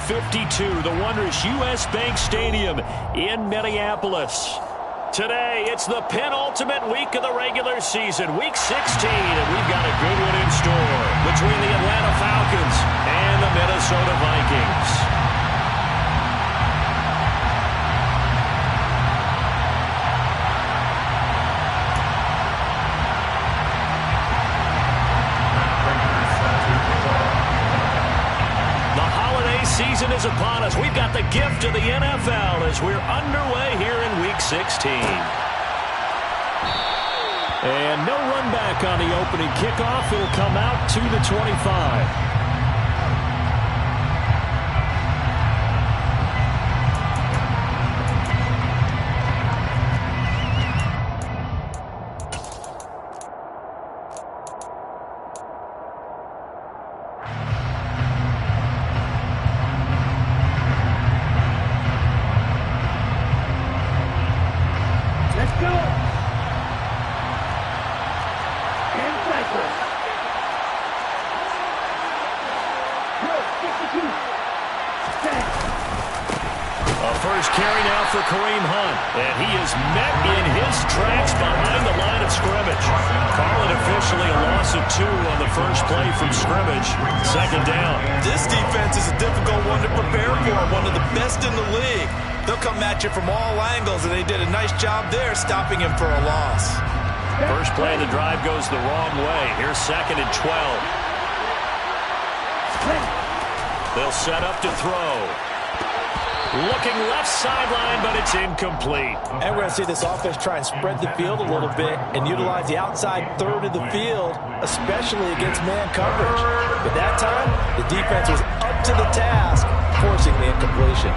52, the wondrous U.S. Bank Stadium in Minneapolis. Today, it's the penultimate week of the regular season, Week 16, and we've got a good one in store between the Atlanta Falcons and the Minnesota Vikings. Season is upon us. We've got the gift of the NFL as we're underway here in Week 16. And no run back on the opening kickoff. It'll come out to the 25. Kareem Hunt, and he is met in his tracks behind the line of scrimmage. Call it officially a loss of 2 on the first play from scrimmage. Second down. This defense is a difficult one to prepare for, one of the best in the league. They'll come at you from all angles, and they did a nice job there stopping him for a loss. First play of the drive goes the wrong way. Here's 2nd and 12. They'll set up to throw. Looking left sideline, but it's incomplete. And we're going to see this offense try and spread the field a little bit and utilize the outside third of the field, especially against man coverage. But that time, the defense was up to the task, forcing the incompletion.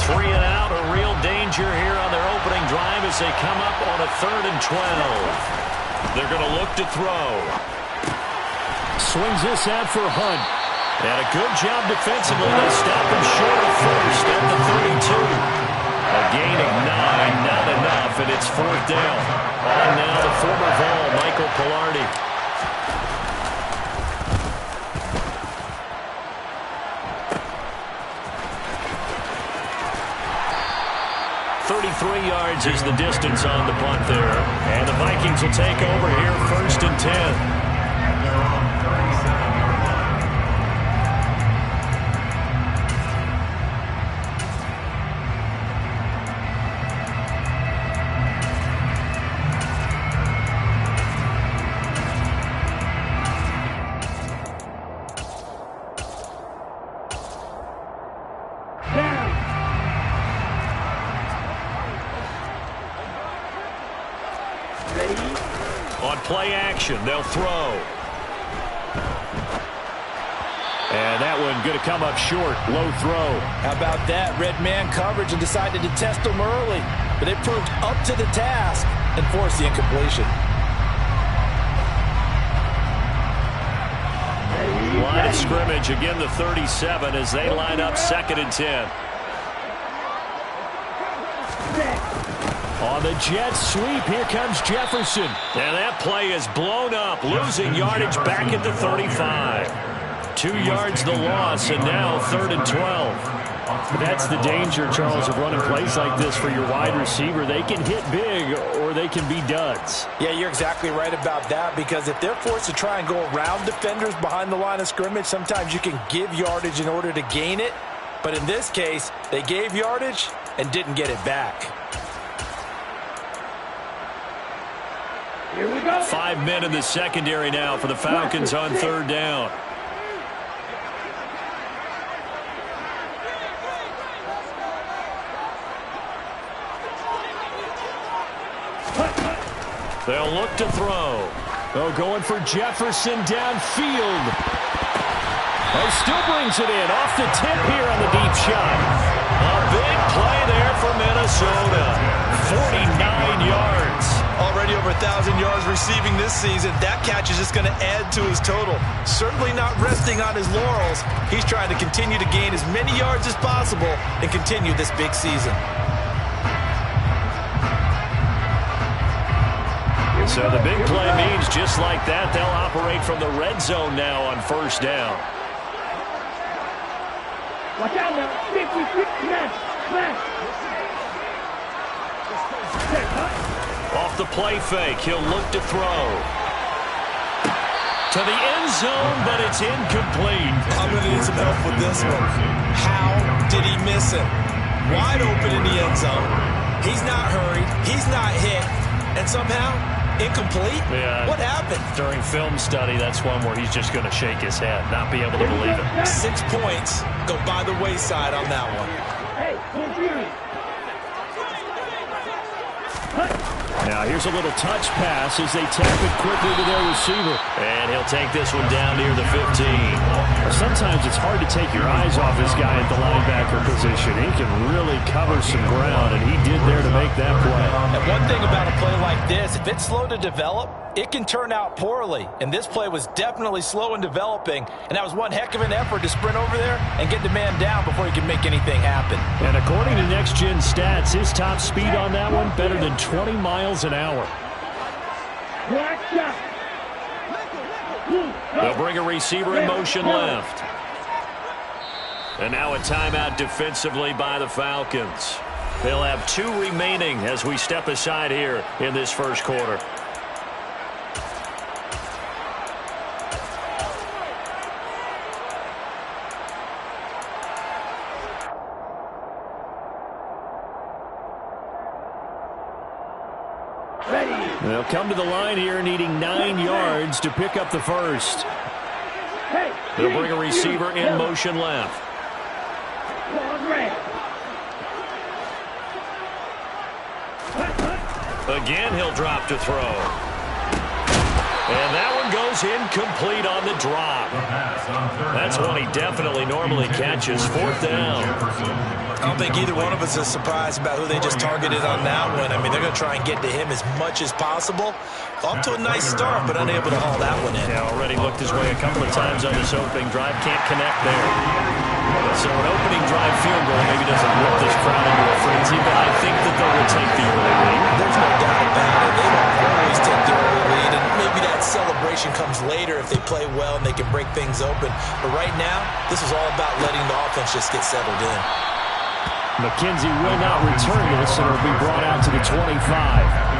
3 and out, a real danger here on their opening drive as they come up on a 3rd and 12. They're going to look to throw. Swings this out for Hunt. And a good job defensively. They stop him short of first at the 32. A gain of 9, not enough, and it's 4th down. On now the former Vol, Michael Palardy. .33 yards is the distance on the punt there. And the Vikings will take over here 1st and 10. Play action. They'll throw. And that one going to come up short. Low throw. How about that? Red man coverage and decided to test them early. But it proved up to the task and forced the incompletion. Line of scrimmage. Again, the 37 as they line up 2nd and 10. On the Jets sweep, here comes Jefferson. And that play is blown up, losing yardage back at the 35. 2 yards the loss, and now 3rd and 12. That's the danger, Charles, of running plays like this for your wide receiver. They can hit big, or they can be duds. Yeah, you're exactly right about that, because if they're forced to try and go around defenders behind the line of scrimmage, sometimes you can give yardage in order to gain it. But in this case, they gave yardage and didn't get it back. Here we go. 5 men in the secondary now for the Falcons on 3rd down. They'll look to throw. Oh, going for Jefferson downfield. Oh, still brings it in. Off the tip here on the deep shot. A big play there for Minnesota. 49 yards. Already over 1,000 yards receiving this season. That catch is just going to add to his total. Certainly not resting on his laurels. He's trying to continue to gain as many yards as possible and continue this big season. So the big play means just like that, they'll operate from the red zone now on 1st down. Watch out now. 50, smash. Off the play fake, he'll look to throw. To the end zone, but it's incomplete. I'm going to need some help with this one. How did he miss him? Wide open in the end zone. He's not hurried. He's not hit. And somehow, incomplete? Yeah. What happened? During film study, that's one where he's just going to shake his head, not be able to believe it. 6 points go by the wayside on that one. Hey, confused. Now here's a little touch pass as they tap it quickly to their receiver. And he'll take this one down near the 15. Sometimes it's hard to take your eyes off this guy at the linebacker position. He can really cover some ground, and he did there to make that play. And one thing about a play like this, if it's slow to develop, it can turn out poorly. And this play was definitely slow in developing, and that was one heck of an effort to sprint over there and get the man down before he could make anything happen. And according to Next Gen Stats, his top speed on that one, better than 20 miles an hour. They'll bring a receiver in motion left. And now a timeout defensively by the Falcons. They'll have 2 remaining as we step aside here in this first quarter. They'll come to the line here needing 9 yards to pick up the first. They'll bring a receiver in motion left. Again, he'll drop to throw. And that one goes incomplete on the drop. That's one he definitely normally catches. 4th down. I don't think either one of us is surprised about who they just targeted on that one. I mean, they're going to try and get to him as much as possible. Off to a nice start, but unable to haul that one in. Yeah, already looked his way a couple of times on this opening drive. Can't connect there. So an opening drive field goal maybe doesn't whip this crowd into a frenzy, but I think that they will take the early lead. There's no doubt about it. They don't always take the early lead, and maybe that celebration comes later if they play well and they can break things open. But right now, this is all about letting the offense just get settled in. McKenzie will not return this, and it'll be brought out to the 25.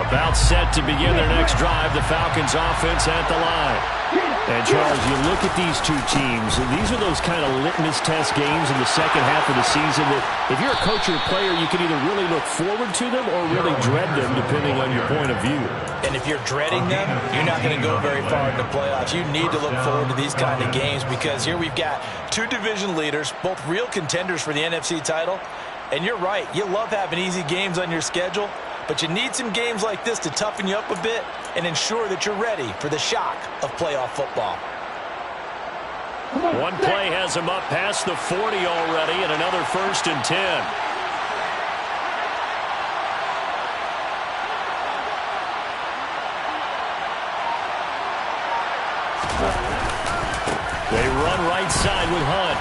About set to begin their next drive, the Falcons offense at the line. And Charles, you look at these 2 teams, and these are those kind of litmus test games in the second half of the season that if you're a coach or a player, you can either really look forward to them or really dread them depending on your point of view. And if you're dreading them, you're not going to go very far in the playoffs. You need to look forward to these kind of games because here we've got 2 division leaders, both real contenders for the NFC title. And you're right, you love having easy games on your schedule, but you need some games like this to toughen you up a bit and ensure that you're ready for the shock of playoff football. One play has him up past the 40 already, and another 1st and 10. They run right side with Hunt.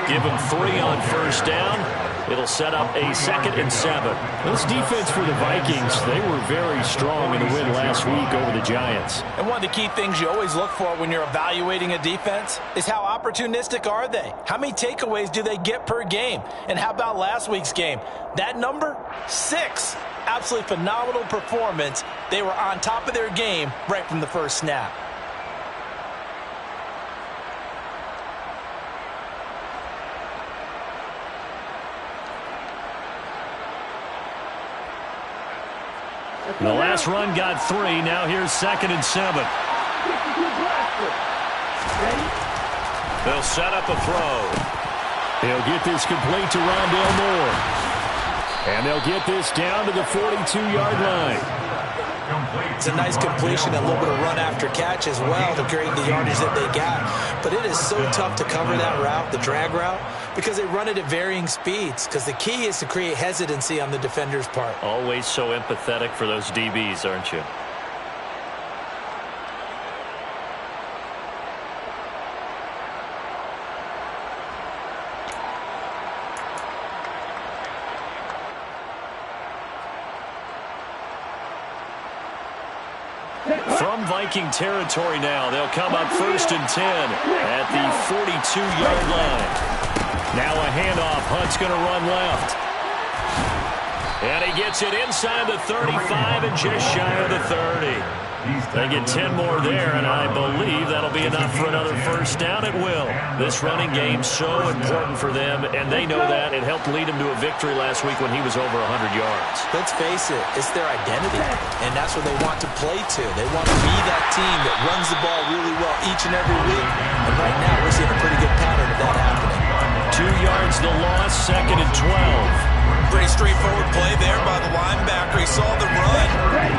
Give him 3 on 1st down. It'll set up a 2nd and 7. This defense for the Vikings, they were very strong in the win last week over the Giants. And one of the key things you always look for when you're evaluating a defense is how opportunistic are they? How many takeaways do they get per game? And how about last week's game? That number, 6. Absolutely phenomenal performance. They were on top of their game right from the first snap. The last run got 3. Now here's 2nd and 7. They'll set up a throw. He'll get this complete to Rondale Moore. And they'll get this down to the 42-yard line. It's a nice completion, a little bit of run after catch as well to create the yardage that they got. But it is so tough to cover that route, the drag route, because they run it at varying speeds. Because the key is to create hesitancy on the defender's part. Always so empathetic for those DBs, aren't you? From Viking territory now, they'll come up 1st and 10 at the 42-yard line. Now a handoff. Hunt's going to run left. And he gets it inside the 35 and just shy of the 30. They get 10 more there, and I believe that'll be enough for another first down. It will. This running game's so important for them, and they know that. It helped lead him to a victory last week when he was over 100 yards. Let's face it, it's their identity, and that's what they want to play to. They want to be that team that runs the ball really well each and every week, and right now we're seeing a pretty good pattern of that happening. 2 yards the loss, 2nd and 12. Pretty straightforward play there by the linebacker. He saw the run,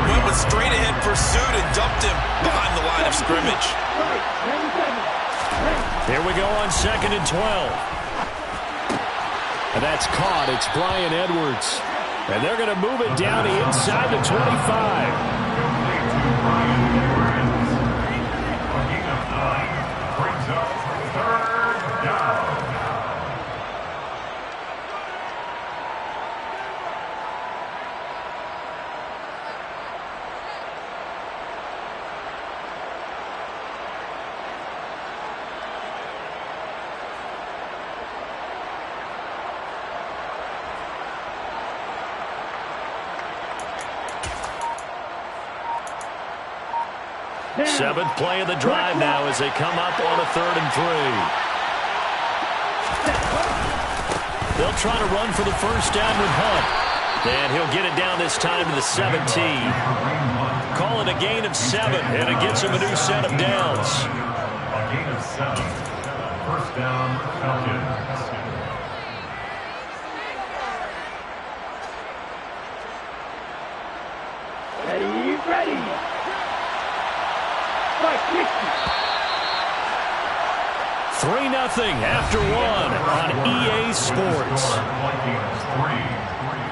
went with straight-ahead pursuit, and dumped him behind the line of scrimmage. Here we go on 2nd and 12. And that's caught. It's Bryan Edwards. And they're going to move it down inside the 25. Seventh play of the drive now as they come up on a 3rd and 3. They'll try to run for the first down with Hunt. And he'll get it down this time to the 17. Call it a gain of 7, and it gets him a new set of downs. A gain of 7. First down, Falcons. Ready. 3-0 after 1 on EA Sports. Vikings 3,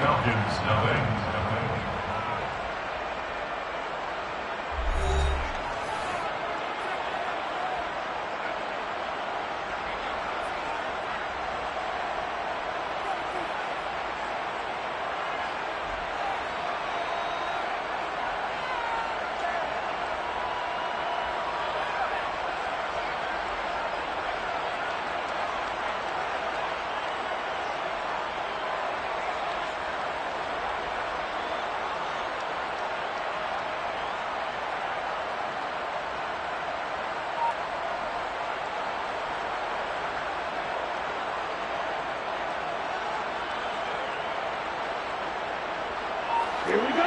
Falcons nothing.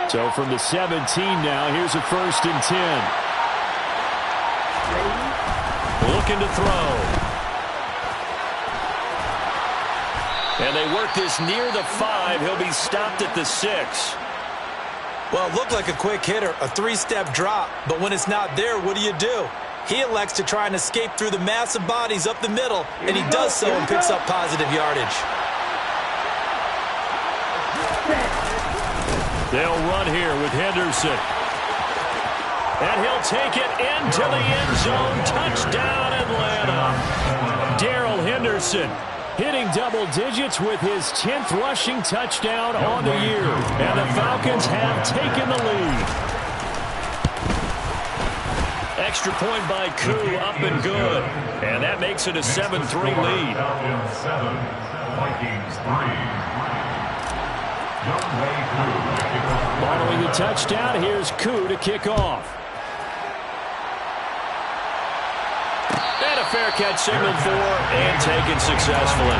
So from the 17 now, here's a 1st and 10. Looking to throw. And they work this near the 5. He'll be stopped at the 6. Well, it looked like a quick hitter, a 3-step drop, but when it's not there, what do? He elects to try and escape through the massive bodies up the middle, and he does so and picks up positive yardage. They'll run here with Henderson. And he'll take it into the end zone. Touchdown, Atlanta. Darrell Henderson hitting double digits with his 10th rushing touchdown on the year. And the Falcons have taken the lead. Extra point by Koo, up and good. And that makes it a 7-3 lead. Falcons 7, Vikings 3. Following the touchdown, here's Koo to kick off. And a fair catch signaled for and taken successfully.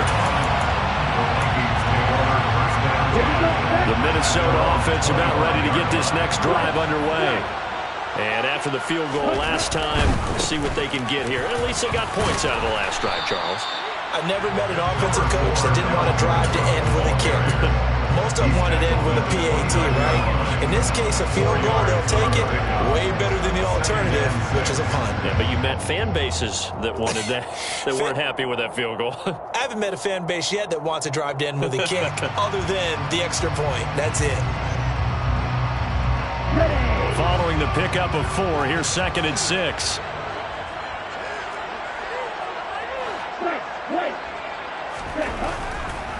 The Minnesota offense about ready to get this next drive underway. And after the field goal last time, see what they can get here. At least they got points out of the last drive, Charles. I've never met an offensive coach that didn't want to drive to end with a kick. Most experts on wanting to end with a PAT, right? In this case, a field goal, they'll take it way better than the alternative, which is a punt. Yeah, but you met fan bases that wanted that, that weren't happy with that field goal. I haven't met a fan base yet that wants to drive to end with a kick other than the extra point. That's it. Following the pickup of 4, here's 2nd and 6.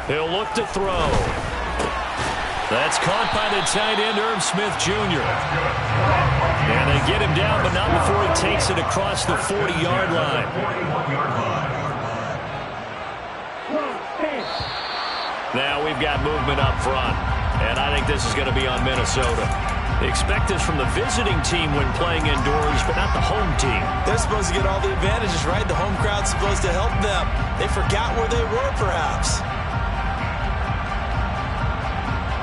He'll look to throw. That's caught by the tight end, Irv Smith Jr. And they get him down, but not before he takes it across the 40-yard line. Now we've got movement up front, and I think this is going to be on Minnesota. They expect this from the visiting team when playing indoors, but not the home team. They're supposed to get all the advantages, right? The home crowd's supposed to help them. They forgot where they were, perhaps.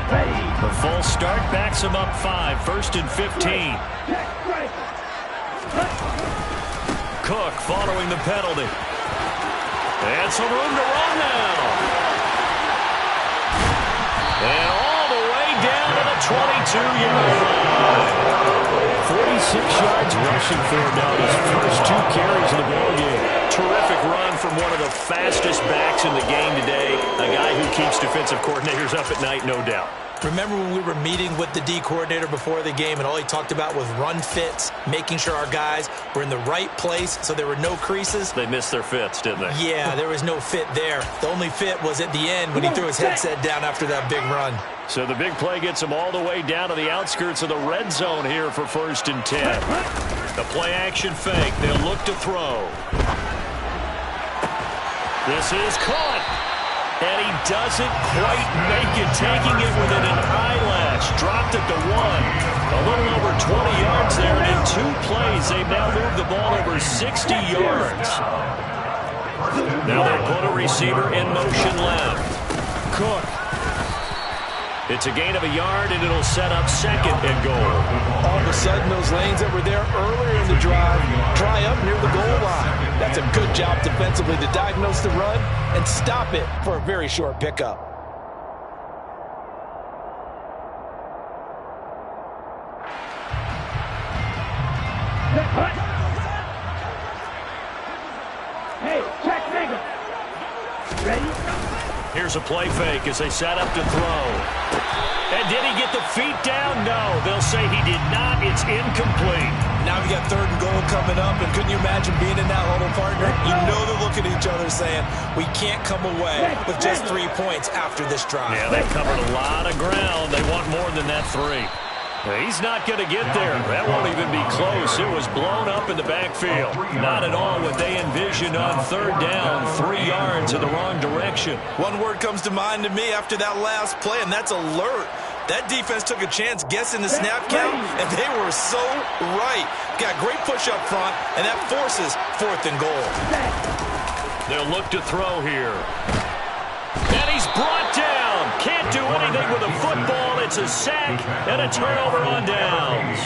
The false start backs him up 5, 1st and 15. Cook following the penalty. And some room to run now. And all the way down to the 22-yard line. 46 yards rushing for him now. His first 2 carries in the ballgame. Terrific run from one of the fastest backs in the game today. A guy who keeps defensive coordinators up at night, no doubt. Remember when we were meeting with the D coordinator before the game and all he talked about was run fits, making sure our guys were in the right place so there were no creases? They missed their fits, didn't they? Yeah, there was no fit there. The only fit was at the end when he threw his headset down after that big run. So the big play gets him all the way down to the outskirts of the red zone here for 1st and 10. The play action fake. They'll look to throw. This is caught. And he doesn't quite make it, taking it within an eyelash. Dropped it to 1. A little over 20 yards there, and in 2 plays, they've now moved the ball over 60 yards. Now they put a receiver in motion left. Cook. It's a gain of a yard, and it'll set up 2nd and goal. All of a sudden, those lanes that were there earlier in the drive dry up near the goal line. That's a good job defensively to diagnose the run and stop it for a very short pickup. Hey, check finger. Ready? Here's a play fake as they set up to throw. And did he get the feet down? No. They'll say he did not. It's incomplete. Now we got 3rd and goal coming up, and couldn't you imagine being in that huddle, partner? You know they're looking at each other saying, we can't come away with just 3 points after this drive. Yeah, they covered a lot of ground. They want more than that 3. He's not going to get there. That won't even be close. It was blown up in the backfield. Not at all what they envisioned on 3rd down. 3 yards in the wrong direction. One word comes to mind to me after that last play, and that's alert. That defense took a chance guessing the snap count, and they were so right. Got great push up front, and that forces 4th and goal. They'll look to throw here. And he's brought down. Can't do anything with a football. It's a sack and a turnover on downs.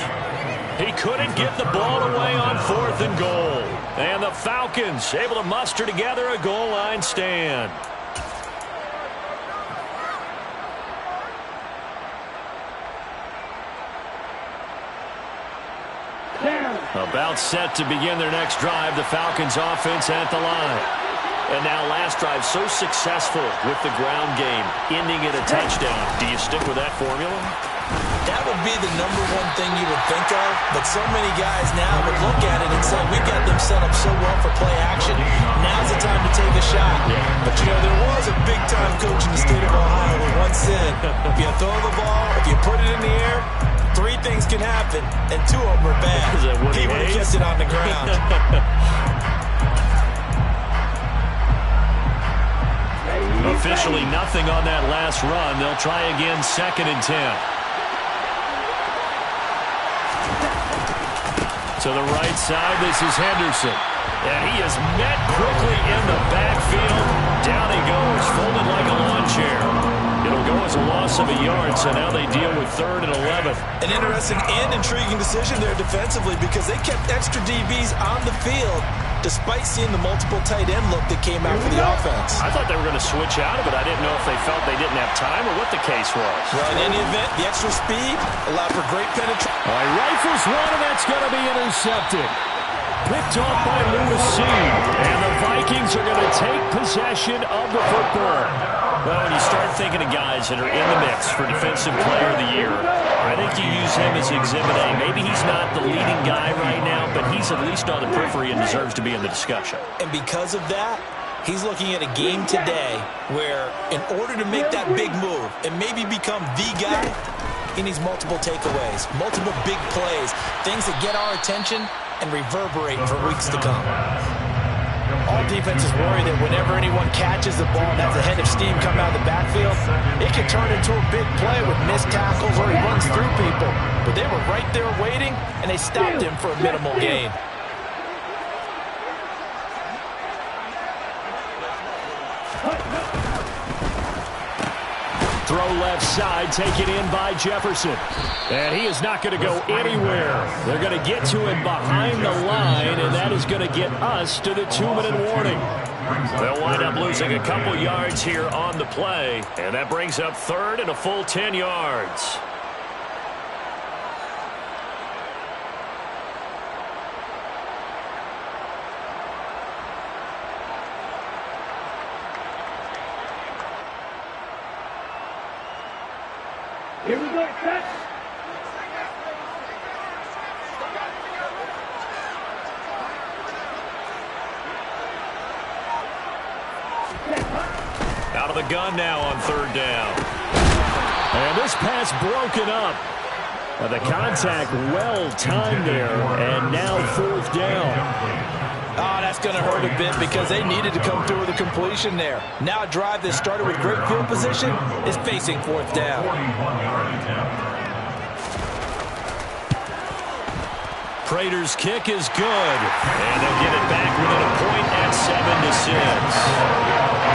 He couldn't get the ball away on 4th and goal. And the Falcons able to muster together a goal line stand. About set to begin their next drive. The Falcons offense at the line. And now last drive so successful with the ground game, ending in a touchdown. Do you stick with that formula? That would be the #1 thing you would think of, but so many guys now would look at it and say, we got them set up so well for play action. Now's the time to take a shot. Yeah. But, you know, there was a big-time coach in the state of Ohio who once said, if you throw the ball, if you put it in the air, 3 things can happen, and 2 of them are bad. He would have kept it on the ground. Officially nothing on that last run. They'll try again 2nd and 10. To the right side, this is Henderson. And he is met quickly in the backfield. Down he goes, folded like a lawn chair. It'll go was a loss of a yard, so now they deal with 3rd and 11. An interesting and intriguing decision there defensively because they kept extra DBs on the field despite seeing the multiple tight end look that came out for the offense. I thought they were going to switch out of it. I didn't know if they felt they didn't have time or what the case was. Well, in any event, the extra speed allowed for great penetration. All right, rifles one, and that's going to be intercepted. Picked off by Lewis Cine. And the Vikings are going to take possession of the football. Well, when you start thinking of guys that are in the mix for Defensive Player of the Year, I think you use him as Exhibit A. Maybe he's not the leading guy right now, but he's at least on the periphery and deserves to be in the discussion. And because of that, he's looking at a game today where in order to make that big move and maybe become the guy, he needs multiple takeaways, multiple big plays, things that get our attention and reverberate for weeks to come. All defenses worry that whenever anyone catches the ball and has a head of steam come out of the backfield, it can turn into a big play with missed tackles or he runs through people. But they were right there waiting, and they stopped him for a minimal gain. Throw left side, taken in by Jefferson. And he is not going to go anywhere. They're going to get to him behind the line, and that is going to get us to the 2-minute warning. They'll wind up losing a couple yards here on the play, and that brings up 3rd and a full 10 yards. Here we go, set. Out of the gun now on 3rd down. And this pass broken up. The contact well timed there, and now 4th down. Oh, that's going to hurt a bit because they needed to come through with a completion there. Now a drive that started with great field position is facing 4th down. Prater's kick is good, and they'll get it back within a point at 7-6.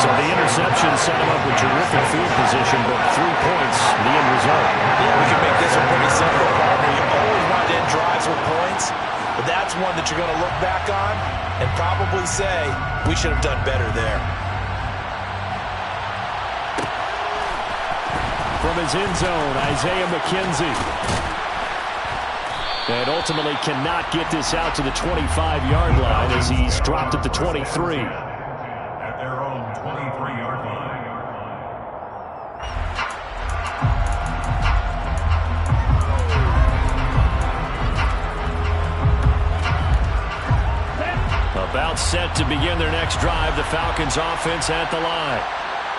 So the interception set him up with terrific field position, but 3 points, the end result. Yeah, we can make this one pretty simple, Barbara. You always want to end drives with points, but that's one that you're going to look back on and probably say, we should have done better there. From his end zone, Isaiah McKenzie. And ultimately cannot get this out to the 25-yard line as he's dropped at the 23. At their own 23-yard line. About set to begin their next drive, the Falcons offense at the line.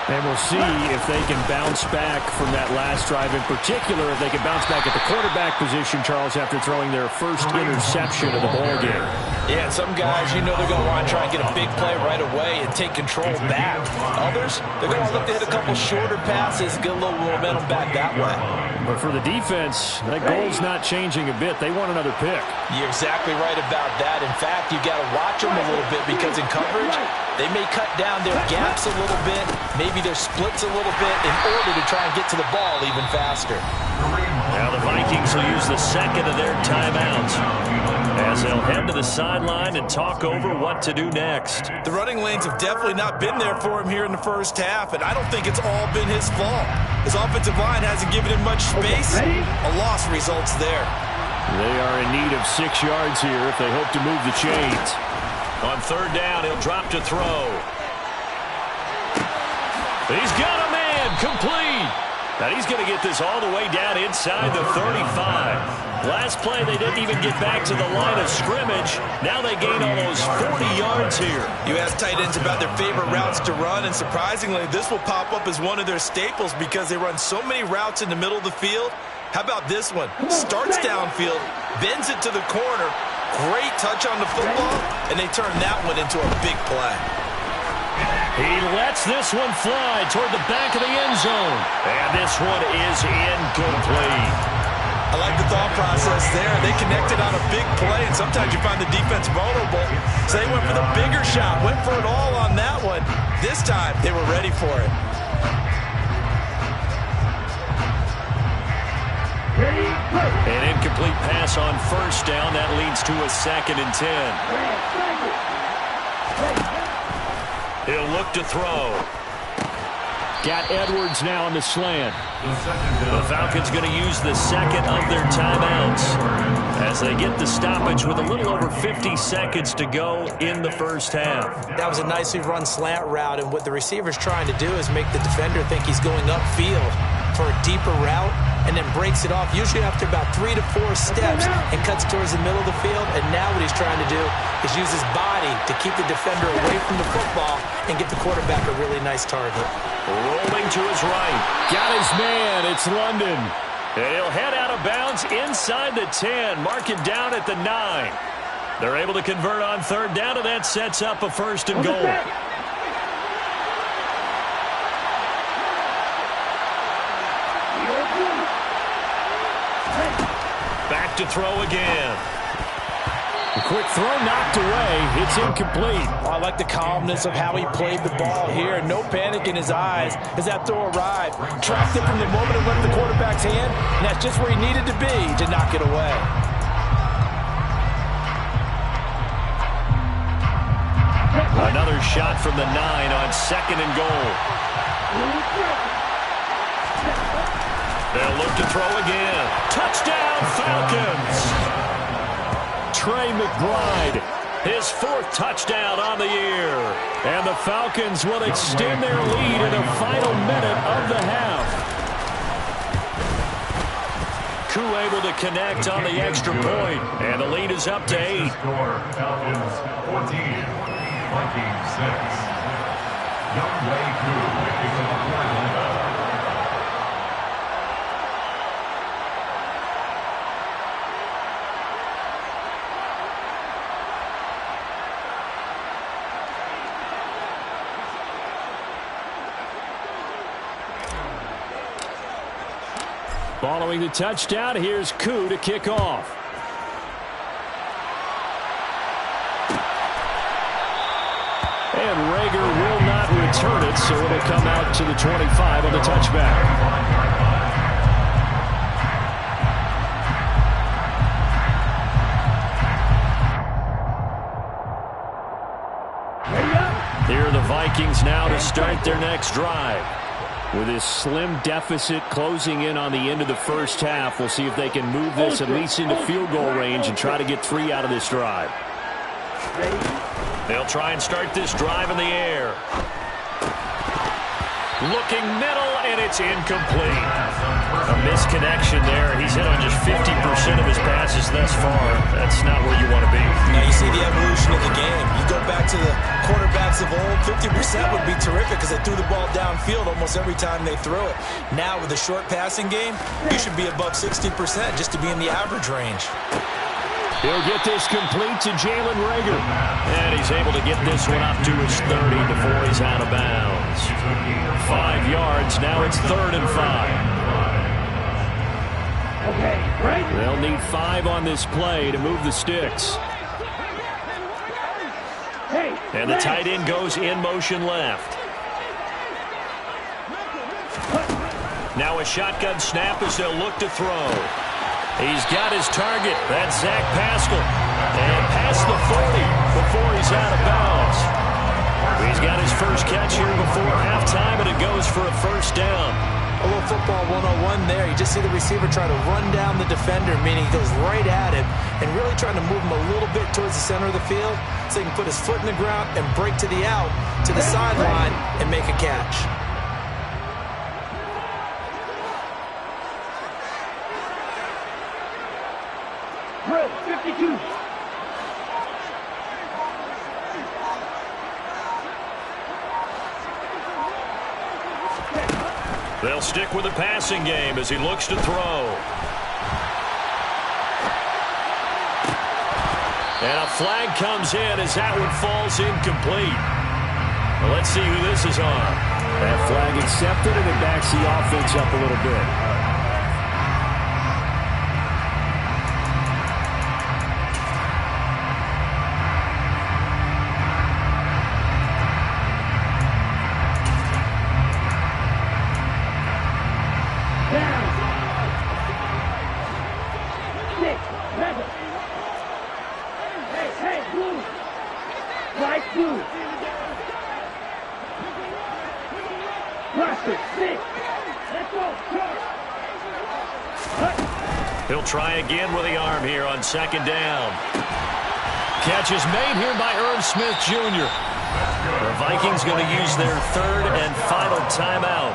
And we'll see if they can bounce back from that last drive. In particular, if they can bounce back at the quarterback position, Charles, after throwing their first interception of the ballgame. Yeah, some guys, you know they're going to want to try and get a big play right away and take control back. Others, they're going to look to hit a couple shorter passes, get a little momentum back that way. But for the defense, that goal's not changing a bit. They want another pick. You're exactly right about that. In fact, you got to watch them a little bit because in coverage, they may cut down their gaps a little bit, maybe their splits a little bit in order to try and get to the ball even faster. Now the Vikings will use the second of their timeouts as they'll head to the sideline and talk over what to do next. The running lanes have definitely not been there for him here in the first half, and I don't think it's all been his fault. His offensive line hasn't given him much space. A loss results there. They are in need of 6 yards here if they hope to move the chains. On 3rd down, he'll drop to throw. He's got a man, complete. Now he's going to get this all the way down inside the 35. Last play, they didn't even get back to the line of scrimmage. Now they gain almost 40 yards here. You ask tight ends about their favorite routes to run, and surprisingly, this will pop up as one of their staples because they run so many routes in the middle of the field. How about this one? Starts downfield, bends it to the corner, great touch on the football, and they turn that one into a big play. He lets this one fly toward the back of the end zone. And this one is incomplete. I like the thought process there. They connected on a big play, and sometimes you find the defense vulnerable. So they went for the bigger shot, went for it all on that one. This time, they were ready for it. An incomplete pass on first down. That leads to a 2nd and 10. He'll look to throw. Got Edwards now on the slant. The Falcons going to use the second of their timeouts as they get the stoppage with a little over 50 seconds to go in the first half. That was a nicely run slant route, and what the receiver's trying to do is make the defender think he's going upfield for a deeper route and then breaks it off, usually after about 3 to 4 steps, and cuts towards the middle of the field. And now what he's trying to do is use his body to keep the defender away from the football and get the quarterback a really nice target. Rolling to his right. Got his man. It's London. And he'll head out of bounds inside the 10. Mark it down at the 9. They're able to convert on third down, and that sets up a 1st and goal. Back to throw again. A quick throw knocked away. It's incomplete. I like the calmness of how he played the ball here. No panic in his eyes as that throw arrived. Tracked it from the moment it left the quarterback's hand, and that's just where he needed to be to knock it away. Another shot from the 9 on 2nd and goal. They'll look to throw again. Touchdown, Falcons! Trey McBride, his 4th touchdown on the year. And the Falcons will extend their lead in the final minute of the half. Koo able to connect on the extra point, and the lead is up to 8. Score, Falcons 14, Vikings 6. Younghoe Koo is on the line. Following the touchdown, here's Koo to kick off. And Rager will not return it, so it'll come out to the 25 on the touchback. Here are the Vikings now to start their next drive. With this slim deficit closing in on the end of the first half, we'll see if they can move this at least into field goal range and try to get 3 out of this drive. They'll try and start this drive in the air. Looking middle, and it's incomplete. A misconnection there. He's hit on just 50% of his passes thus far. That's not where you want to be. Now you see the evolution of the game. You go back to the quarterbacks of old, 50% would be terrific because they threw the ball downfield almost every time they threw it. Now with the short passing game, you should be above 60% just to be in the average range. He'll get this complete to Jalen Rager. And he's able to get this one up to his 30 before he's out of bounds. 5 yards. Now it's 3rd and 5. They'll need 5 on this play to move the sticks. And the tight end goes in motion left. Now a shotgun snap as they'll look to throw. He's got his target. That's Zach Pascal. And past the 40 before he's out of bounds. He's got his first catch here before halftime, and it goes for a 1st down. A little football 101 there. You just see the receiver try to run down the defender, meaning he goes right at him and really trying to move him a little bit towards the center of the field so he can put his foot in the ground and break to the out, to the sideline, and make a catch. Drill 52. They'll stick with the passing game as he looks to throw. And a flag comes in as that one falls incomplete. Well, let's see who this is on. That flag accepted, and it backs the offense up a little bit. He'll try again with the arm here on second down. Catch is made here by Irv Smith Jr. The Vikings going to use their third and final timeout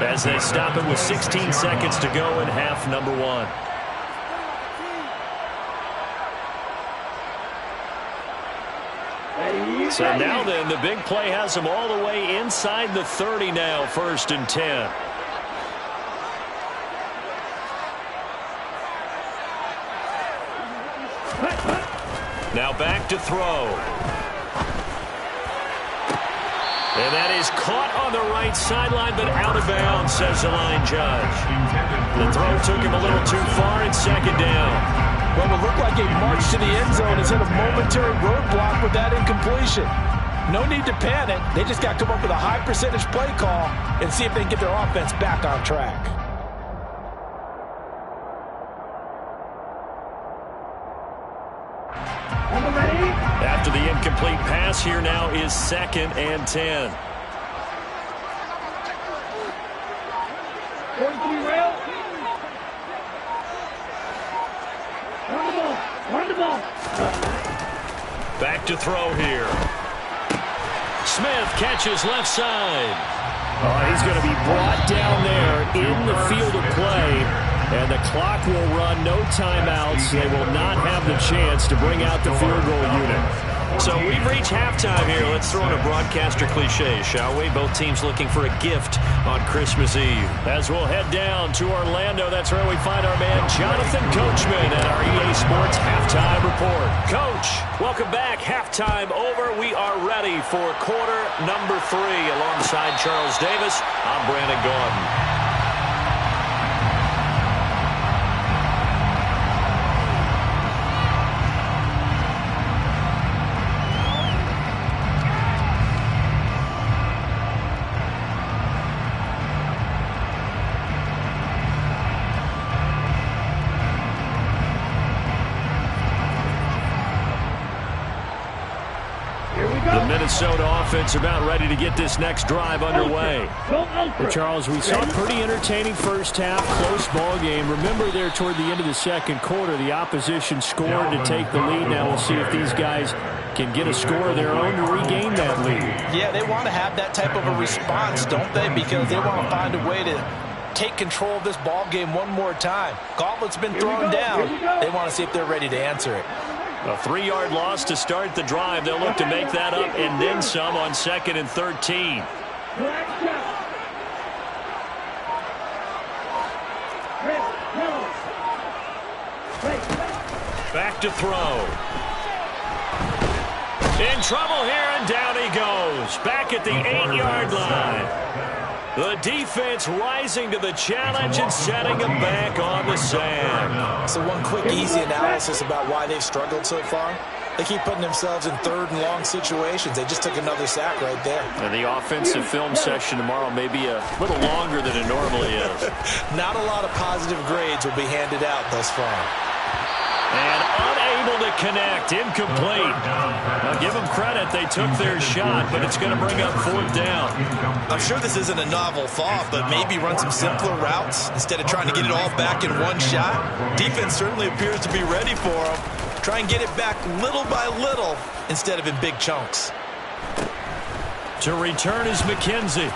as they stop it with 16 seconds to go in half number 1. So now then, the big play has them all the way inside the 30 now, 1st and 10. Now back to throw. And that is caught on the right sideline, but out of bounds, says the line judge. The throw took him a little too far, and second down. Well, it looked like a march to the end zone has hit a momentary roadblock with that incompletion. No need to panic. They just got to come up with a high percentage play call and see if they can get their offense back on track. After the incomplete pass, here now is 2nd and 10. 43 rail. Run the ball. Back to throw here. Smith catches left side. He's going to be brought down there in the field of play. And the clock will run, no timeouts. They will not have the chance to bring out the field goal unit. So we've reached halftime here. Let's throw in a broadcaster cliche, shall we? Both teams looking for a gift on Christmas Eve. As we'll head down to Orlando, that's where we find our man Jonathan Coachman at our EA Sports Halftime Report. Coach, welcome back. Halftime over. We are ready for quarter number 3. Alongside Charles Davis, I'm Brandon Gaudin. Minnesota offense about ready to get this next drive underway. Well, Charles, we saw a pretty entertaining first half, close ball game. Remember there toward the end of the second quarter, the opposition scored to take the lead. Now we'll see if these guys can get a score of their own to regain that lead. Yeah, they want to have that type of a response, don't they? Because they want to find a way to take control of this ball game one more time. Gauntlet's been thrown down. They want to see if they're ready to answer it. A 3-yard loss to start the drive. They'll look to make that up and then some on 2nd and 13. Back to throw. In trouble here, and down he goes. Back at the 8-yard line. The defense rising to the challenge and setting them back on the sand. So one quick, easy analysis about why they've struggled so far. They keep putting themselves in 3rd and long situations. They just took another sack right there. And the offensive film session tomorrow may be a little longer than it normally is. Not a lot of positive grades will be handed out thus far. And unable to connect, incomplete. Now give them credit, they took their shot, but it's going to bring up 4th down. I'm sure this isn't a novel thought, but maybe run some simpler routes instead of trying to get it all back in one shot. Defense certainly appears to be ready for them. Try and get it back little by little instead of in big chunks. To return is McKenzie.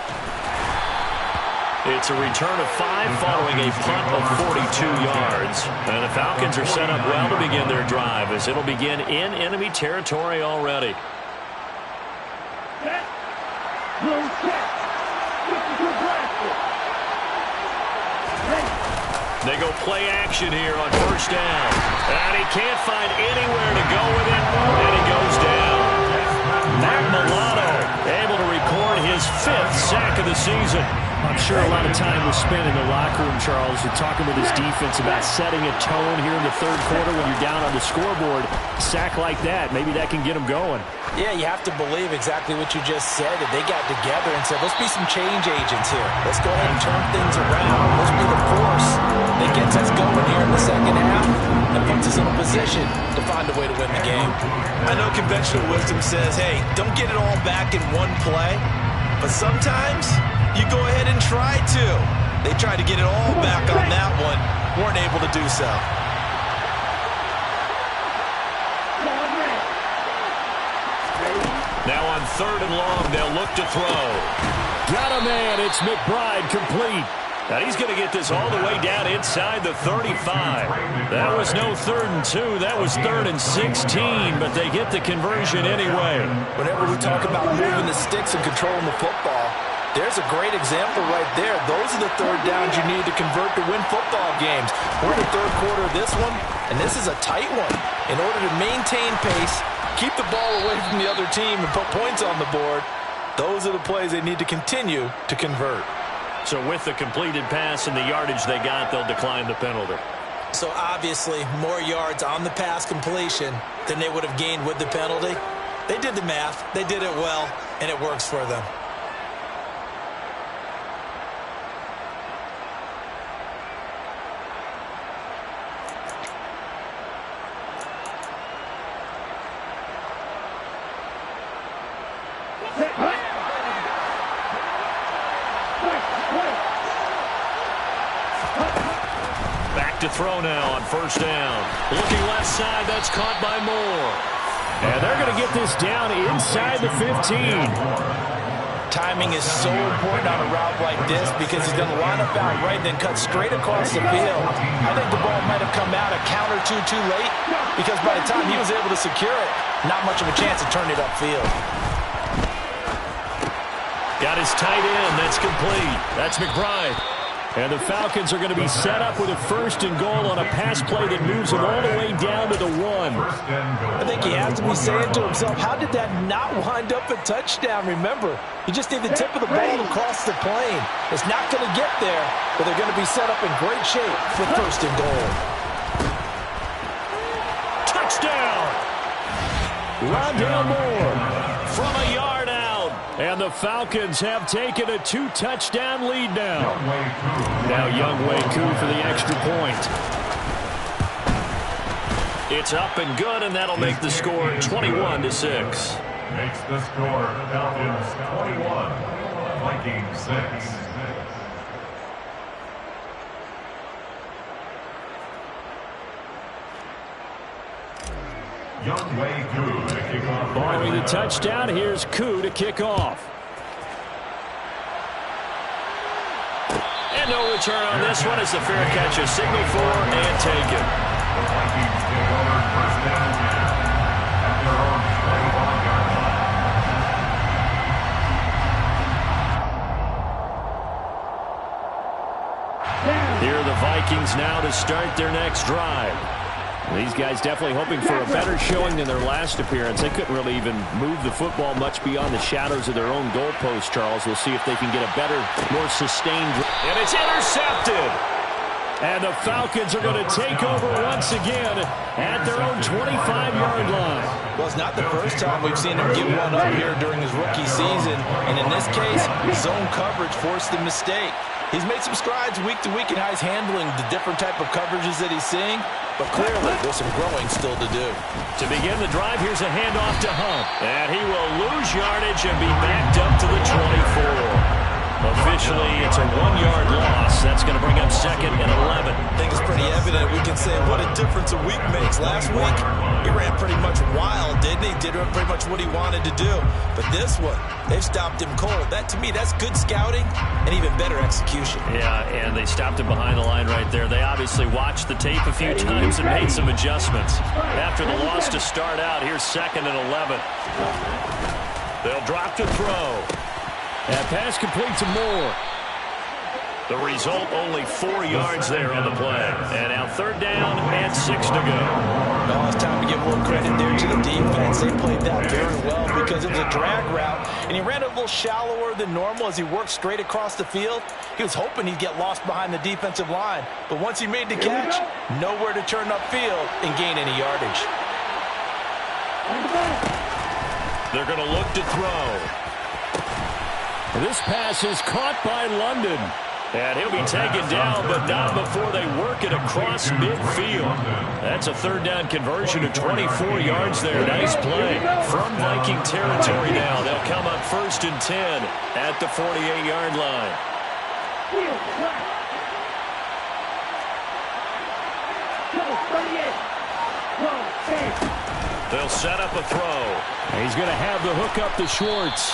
It's a return of 5 following a punt of 42 yards. And the Falcons are set up well to begin their drive as it'll begin in enemy territory already. They go play action here on 1st down. And he can't find anywhere to go with it. And he goes down. Matt Milano able to record his 5th sack of the season. I'm sure a lot of time was spent in the locker room, Charles, and talking with his defense about setting a tone here in the 3rd quarter when you're down on the scoreboard. A sack like that, maybe that can get them going. Yeah, you have to believe exactly what you just said. That they got together and said, let's be some change agents here. Let's go ahead and turn things around. Let's be the force that gets us going here in the 2nd half and puts us in a position to find a way to win the game. I know conventional wisdom says, hey, don't get it all back in one play. But sometimes you go ahead and try to. They tried to get it all back on that one, weren't able to do so. Now on 3rd and long, they'll look to throw. Got a man. It's McBride, complete. And he's going to get this all the way down inside the 35. That was no 3rd and 2. That was 3rd and 16, but they get the conversion anyway. Whenever we talk about moving the sticks and controlling the football, there's a great example right there. Those are the 3rd downs you need to convert to win football games. We're in the 3rd quarter of this one, and this is a tight one. In order to maintain pace, keep the ball away from the other team, and put points on the board, those are the plays they need to continue to convert. So with the completed pass and the yardage they got, they'll decline the penalty. So obviously, more yards on the pass completion than they would have gained with the penalty. They did the math. They did it well, and it works for them. To throw now on 1st down. Looking left side, that's caught by Moore. And they're going to get this down inside the 15. Timing is so important on a route like this because he's going to line up out right and then cut straight across the field. I think the ball might have come out a count or two too late because by the time he was able to secure it, not much of a chance to turn it upfield. Got his tight end. That's complete. That's McBride. And the Falcons are going to be set up with a 1st and goal on a pass play that moves them all the way down to the 1. I think he has to be saying to himself, how did that not wind up a touchdown? Remember, you just need the tip of the ball across the plane. It's not going to get there, but they're going to be set up in great shape with 1st and goal. Touchdown! Rondale Moore From a yard out. And the Falcons have taken a 2-touchdown lead now. Now Younghoe Koo for the extra point. It's up and good, and that'll make the score 21-6. Makes the score Falcons 21, Vikings 6. Younghoe Koo to kick off. Following the touchdown, here's Koo to kick off. And no return on this one as the fair catch is signaled for and taken. The Vikings take over 1st down again at their own 21-yard line. Here are the Vikings now to start their next drive. These guys definitely hoping for a better showing than their last appearance. They couldn't really even move the football much beyond the shadows of their own goalpost, Charles. We'll see if they can get a better, more sustained. And it's intercepted. And the Falcons are going to take over once again at their own 25-yard line. Well, it's not the first time we've seen him give one up here during his rookie season. And in this case, zone coverage forced the mistake. He's made some strides week to week in how he's handling the different type of coverages that he's seeing. But clearly, there's some growing still to do. To begin the drive, here's a handoff to Hunt. And he will lose yardage and be backed up to the 24. Officially, it's a 1-yard loss. That's going to bring up 2nd and 11. I think it's pretty evident. We can say what a difference a week makes. Last week, he ran pretty much wild, didn't he? Did pretty much what he wanted to do. But this one, they've stopped him cold. That, to me, that's good scouting and even better execution. Yeah, and they stopped him behind the line right there. They obviously watched the tape a few times and made some adjustments. After the loss to start out, here's 2nd and 11. They'll drop to throw. That pass complete to Moore. The result, only 4 yards there on the play. And now 3rd down and 6 to go. No, it's time to give a little credit there to the defense. They played that very well because it was a drag route, and he ran a little shallower than normal as he worked straight across the field. He was hoping he'd get lost behind the defensive line, but once he made the catch, nowhere to turn upfield and gain any yardage. They're going to look to throw. This pass is caught by London. And he'll be taken down, but not before they work it across midfield. That's a 3rd down conversion of 24 yards there. Nice play from Viking territory now. They'll come up 1st and 10 at the 48-yard line. They'll set up a throw. He's going to have the hook up to Schwartz.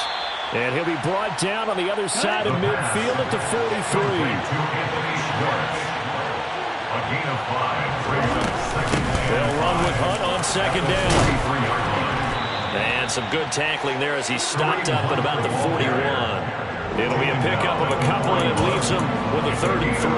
And he'll be brought down on the other side of midfield at the 43. They'll run with Hunt on second down. And some good tackling there as he stopped up at about the 41. It'll be a pickup of a couple, and it leaves him with a 3rd and 3.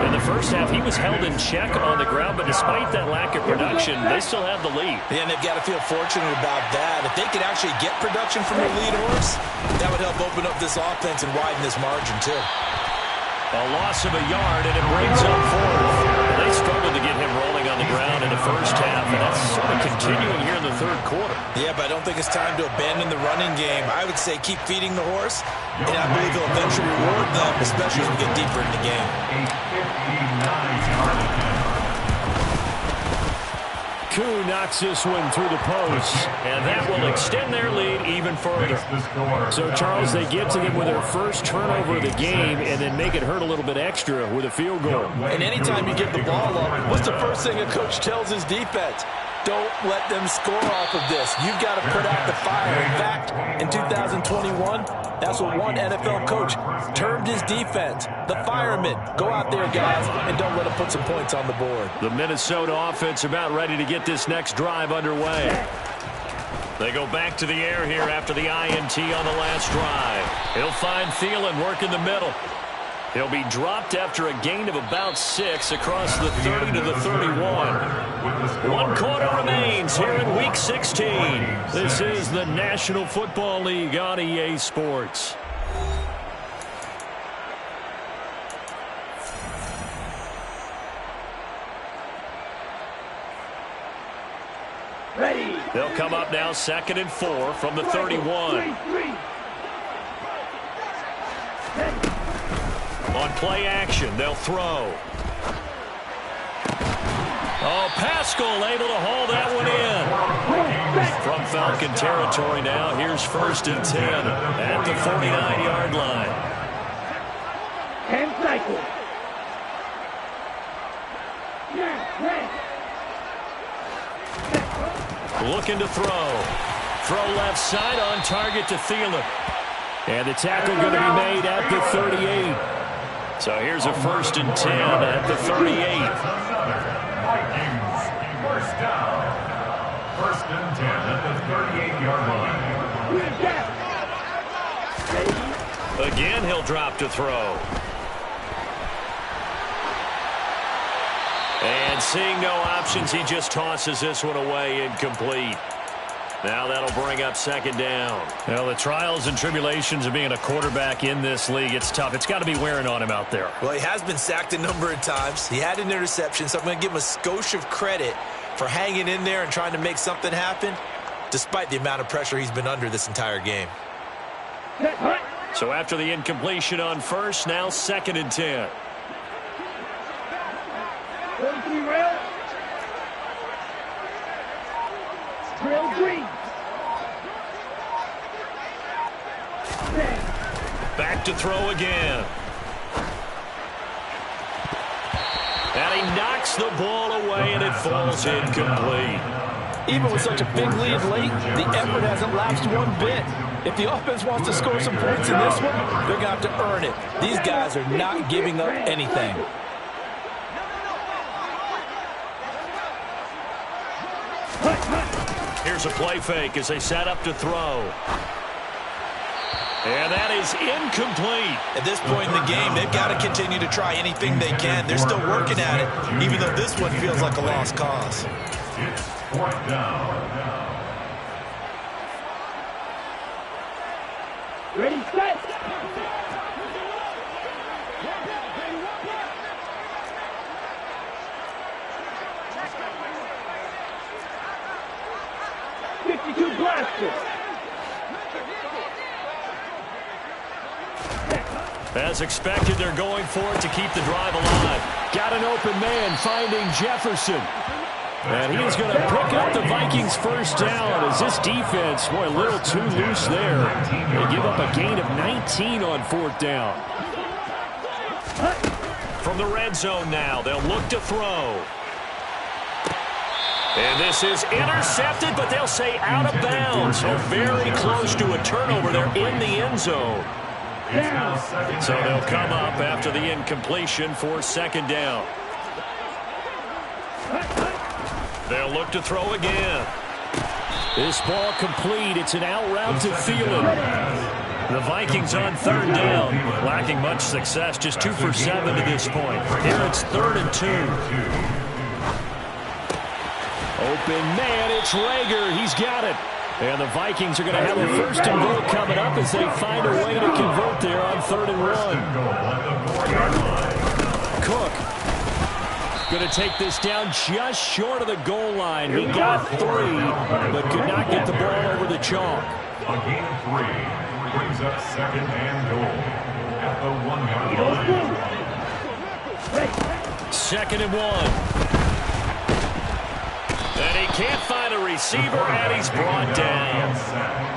In the first half, he was held in check on the ground, but despite that lack of production, they still have the lead. Yeah, and they've got to feel fortunate about that. If they could actually get production from their lead horse, that would help open up this offense and widen this margin, too. A loss of a yard, and it brings up 4th. They struggled to get him rolling on the ground in the first half, and that's sort of continuing here in the 3rd quarter. Yeah, but I don't think it's time to abandon the running game. I would say keep feeding the horse, and I believe he'll eventually reward them, especially as we get deeper in the game. Koo knocks this one through the post, and that will extend their lead even further. So, Charles, they get to them with their first turnover of the game and then make it hurt a little bit extra with a field goal. And anytime you give the ball up, what's the first thing a coach tells his defense? Don't let them score off of this. You've got to put out the fire. In fact, in 2021, that's what one NFL coach termed his defense. The firemen. Go out there, guys, and don't let them put some points on the board. The Minnesota offense about ready to get this next drive underway. They go back to the air here after the INT on the last drive. He'll find Thielen working the middle. He'll be dropped after a gain of about 6 across the 30 to the 31. 1 quarter remains here in Week 16. This is the National Football League on EA Sports. Ready. They'll come up now 2nd and 4 from the 31. On play action, they'll throw. Oh, Pascal able to haul that one in. From Falcon territory now, here's 1st and 10 at the 49-yard line. 10 cycles. Looking to throw. Throw left side on target to Thielen. And the tackle going to be made at the 38. So here's a 1st and 10 at the 38. Vikings, first down. 1st and 10 at the 38-yard line. Again, he'll drop to throw. And seeing no options, he just tosses this one away, incomplete. Now that'll bring up 2nd down. Well, the trials and tribulations of being a quarterback in this league, it's tough. It's got to be wearing on him out there. Well, he has been sacked a number of times. He had an interception, so I'm going to give him a skosh of credit for hanging in there and trying to make something happen, despite the amount of pressure he's been under this entire game. So after the incompletion on 1st, now 2nd and 10. 43 rail. Drill green. Back to throw again. And he knocks the ball away, and it falls incomplete. Even with such a big lead late, the effort hasn't lapsed one bit. If the offense wants to score some points in this one, they're going to have to earn it. These guys are not giving up anything. Here's a play fake as they set up to throw. And that is incomplete. At this point in the game, they've got to continue to try anything they can. They're still working at it, even though this one feels like a lost cause. It's 4th down. Ready, set. As expected, they're going for it to keep the drive alive. Got an open man finding Jefferson. And he's going to pick up the Vikings' 1st down as this defense, boy, a little too loose there. They give up a gain of 19 on 4th down. From the red zone now, they'll look to throw. And this is intercepted, but they'll say out of bounds. So very close to a turnover there in the end zone. So they'll come up after the incompletion for second down. They'll look to throw again. This ball complete. It's an out route to Thielen. The Vikings on third down. Lacking much success. Just 2 for 7 to this point. Here it's 3rd and 2. Open man. It's Rager. He's got it. And the Vikings are going to have a 1st and goal coming up as they find a way to convert there on 3rd and 1. Cook going to take this down just short of the goal line. He got 3, but could not get the ball over the chalk. A gain of 3 brings up 2nd and goal at the 1-yard line. 2nd and 1. And he can't find a receiver, and he's brought down.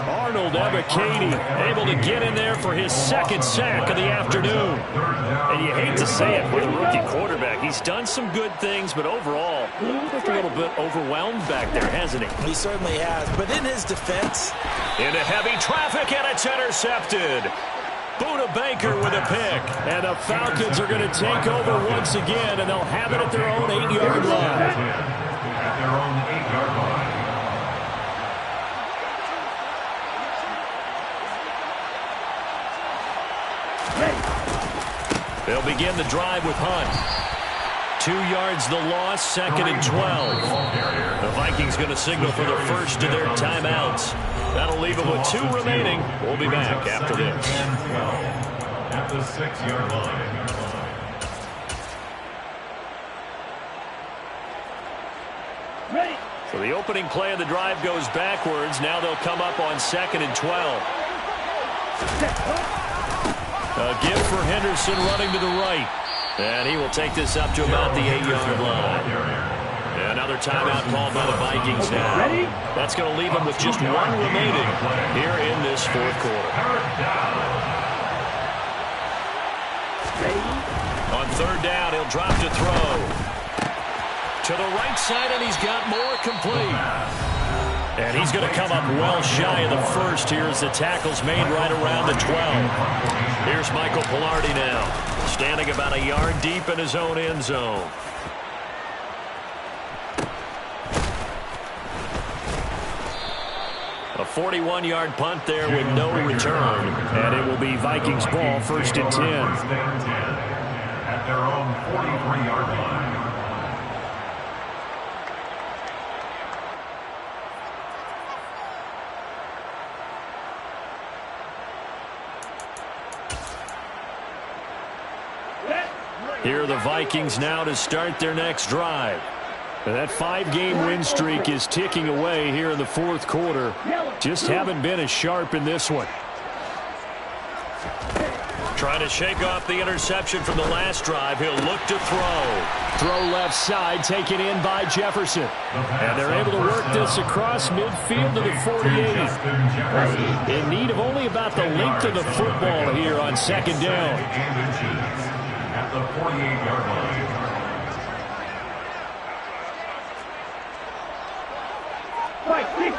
Arnold Ebiketie able to get in there for his 2nd sack of the afternoon. And you hate to say it with a rookie quarterback. He's done some good things, but overall, looked a little bit overwhelmed back there, hasn't he? He certainly has, but in his defense. Into heavy traffic, and it's intercepted. Buda Baker with a pick. And the Falcons are going to take over once again, and they'll have it at their own 8-yard line. At their own 8-yard line. They'll begin the drive with Hunt. 2 yards the loss, 2nd and 12. The Vikings going to signal for the first of their timeouts. That'll leave them with 2 remaining. We'll be back after this. At the 6-yard line. So the opening play of the drive goes backwards. Now they'll come up on 2nd and 12. A give for Henderson running to the right. And he will take this up to about the 8-yard line. Another timeout called by the Vikings now. That's going to leave them with just 1 remaining here in this 4th quarter. On 3rd down, he'll drop to throw. To the right side, and he's got more complete. And he's going to come up well shy of the 1st here as the tackle's made right around the 12. Here's Michael Palardy now, standing about a yard deep in his own end zone. A 41-yard punt there with no return. And it will be Vikings ball, 1st and 10. At their own 43-yard line. Here are the Vikings now to start their next drive. And that 5-game win streak is ticking away here in the 4th quarter. Just haven't been as sharp in this one. Trying to shake off the interception from the last drive. He'll look to throw. Throw left side, taken in by Jefferson. And they're able to work this across midfield to the 48. In need of only about the length of the football here on 2nd down. At the 48-yard line. Fight 60.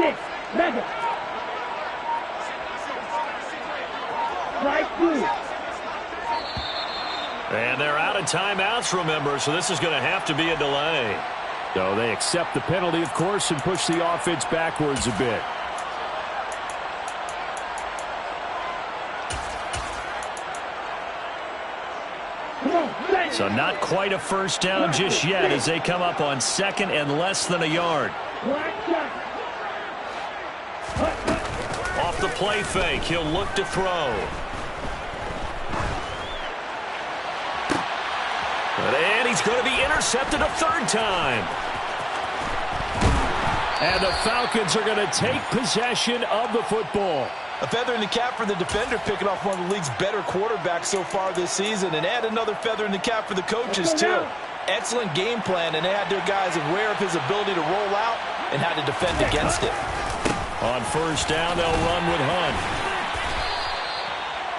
6. Mega. Fight 2. And they're out of timeouts, remember, so this is going to have to be a delay. So they accept the penalty, of course, and push the offense backwards a bit. So not quite a 1st down just yet as they come up on 2nd and less than a yard. Off the play fake, he'll look to throw. And he's going to be intercepted a 3rd time. And the Falcons are going to take possession of the football. A feather in the cap for the defender, picking off one of the league's better quarterbacks so far this season, and add another feather in the cap for the coaches, too. Excellent game plan, and they had their guys aware of his ability to roll out and how to defend against it. On 1st down, they'll run with Hunt.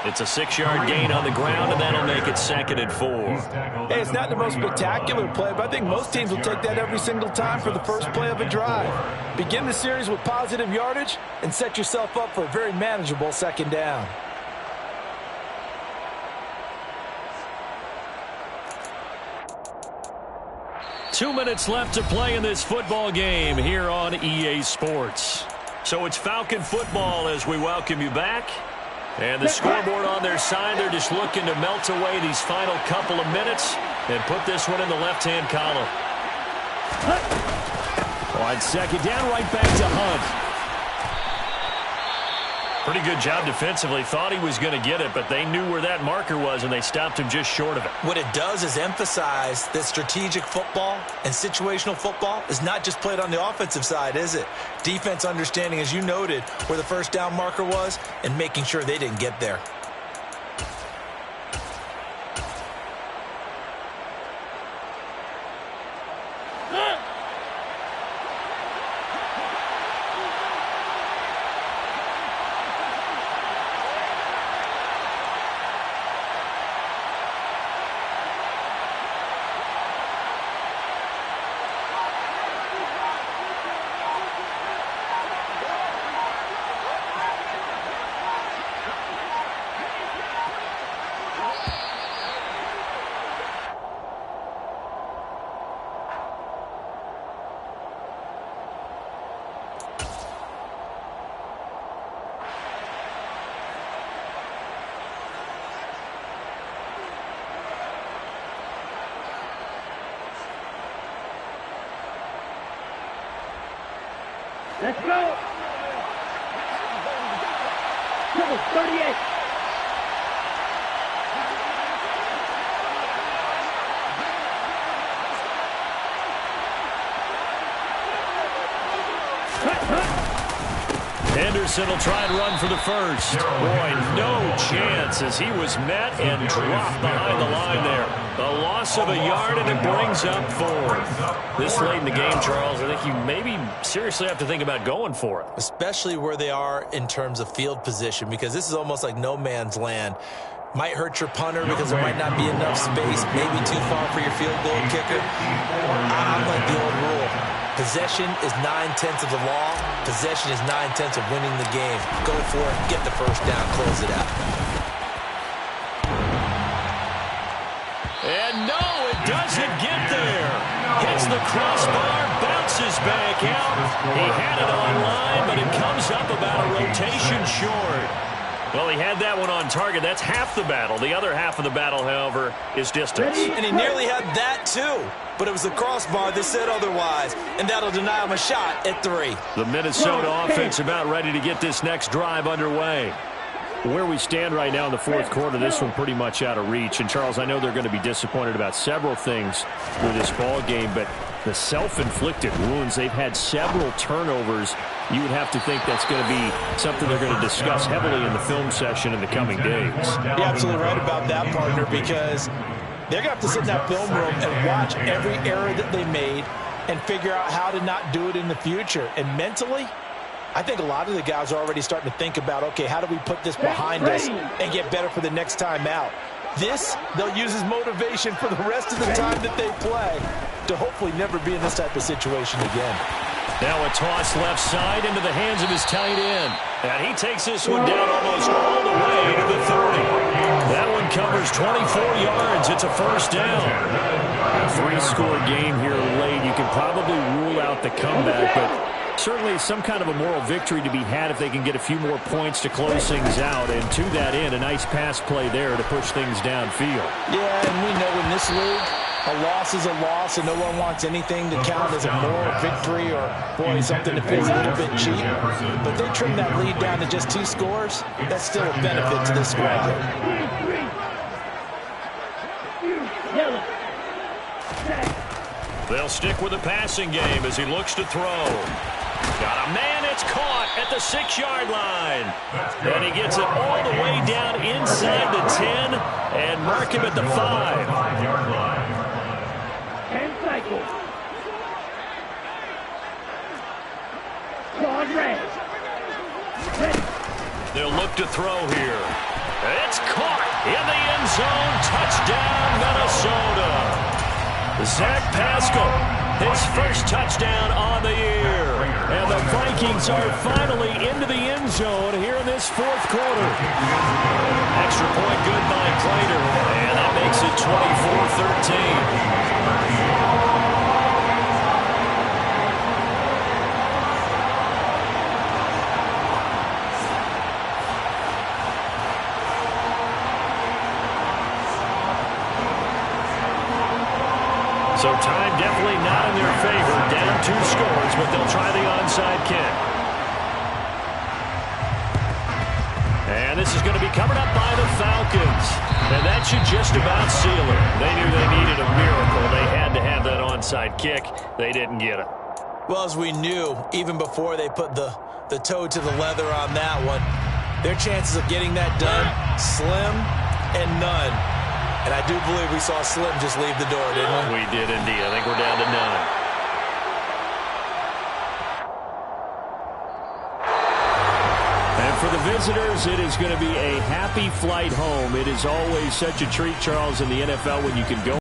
It's a 6-yard gain on the ground, and that'll make it 2nd and 4. Hey, it's not the most spectacular play, but I think most teams will take that every single time for the first play of a drive. Begin the series with positive yardage and set yourself up for a very manageable 2nd down. Two minutes left to play in this football game here on EA Sports. So it's Falcon football as we welcome you back. And the scoreboard on their side, they're just looking to melt away these final couple of minutes and put this one in the left-hand column. On 2nd down, right back to Hunt. Pretty good job defensively. Thought he was going to get it, but they knew where that marker was, and they stopped him just short of it. What it does is emphasize that strategic football and situational football is not just played on the offensive side, is it? Defense understanding, as you noted, where the first down marker was and making sure they didn't get there. Let's go. Double 38. Henderson will try and run for the first. Boy, no chance as he was met and dropped behind the line there. A loss of a yard, and it brings up 4th. This late in the game, Charles, I think you maybe seriously have to think about going for it. Especially where they are in terms of field position, because this is almost like no man's land. Might hurt your punter because there might not be enough space, maybe too far for your field goal kicker. I'm like the old rule. Possession is 9/10 of the law. Possession is 9/10 of winning the game. Go for it, get the first down, close it out. And no, it doesn't get there. Hits the crossbar, bounces back out. He had it online, but it comes up about a rotation short. Well, he had that one on target. That's half the battle. The other half of the battle, however, is distance. And he nearly had that, too. But it was the crossbar that said otherwise, and that'll deny him a shot at 3. The Minnesota offense about ready to get this next drive underway. Where we stand right now in the 4th quarter, this one pretty much out of reach. And, Charles, I know they're going to be disappointed about several things with this ball game, but the self-inflicted wounds, they've had several turnovers. You would have to think that's going to be something they're going to discuss heavily in the film session in the coming days. You're absolutely right about that, partner, because they're going to have to sit in that film room and watch every error that they made and figure out how to not do it in the future. And mentally, I think a lot of the guys are already starting to think about, okay, how do we put this behind us and get better for the next time out? This, they'll use as motivation for the rest of the time that they play to hopefully never be in this type of situation again. Now a toss left side into the hands of his tight end. And he takes this one down almost all the way to the 30. That one covers 24 yards. It's a first down. A 3-score game here late. You can probably rule out the comeback, but certainly some kind of a moral victory to be had if they can get a few more points to close things out. And to that end, a nice pass play there to push things downfield. Yeah, and we know in this league, a loss is a loss, and no one wants anything to count as a moral victory or, boy, something that feels a little bit cheap. But they trim that lead down to just 2 scores. That's still a benefit to this squad. They'll stick with the passing game as he looks to throw. Got a man, it's caught at the 6-yard line. And he gets it all the way down inside the 10 and mark him at the 5. 10 cycles. Claude Red. Ready. They'll look to throw here. It's caught in the end zone. Touchdown, Minnesota. Zach Pascal, his first touchdown on the year. And the Vikings are finally into the end zone here in this fourth quarter. Extra point good by Prater. And that makes it 24-13. So time definitely not in their favor. Down 2 scores, but they'll try the onside kick. And this is going to be covered up by the Falcons. And that should just about seal it. They knew they needed a miracle. They had to have that onside kick. They didn't get it. Well, as we knew, even before they put the toe to the leather on that one, their chances of getting that done, slim and none. And I do believe we saw Slim just leave the door, didn't we? We did indeed. I think we're down to 9. And for the visitors, it is going to be a happy flight home. It is always such a treat, Charles, in the NFL when you can go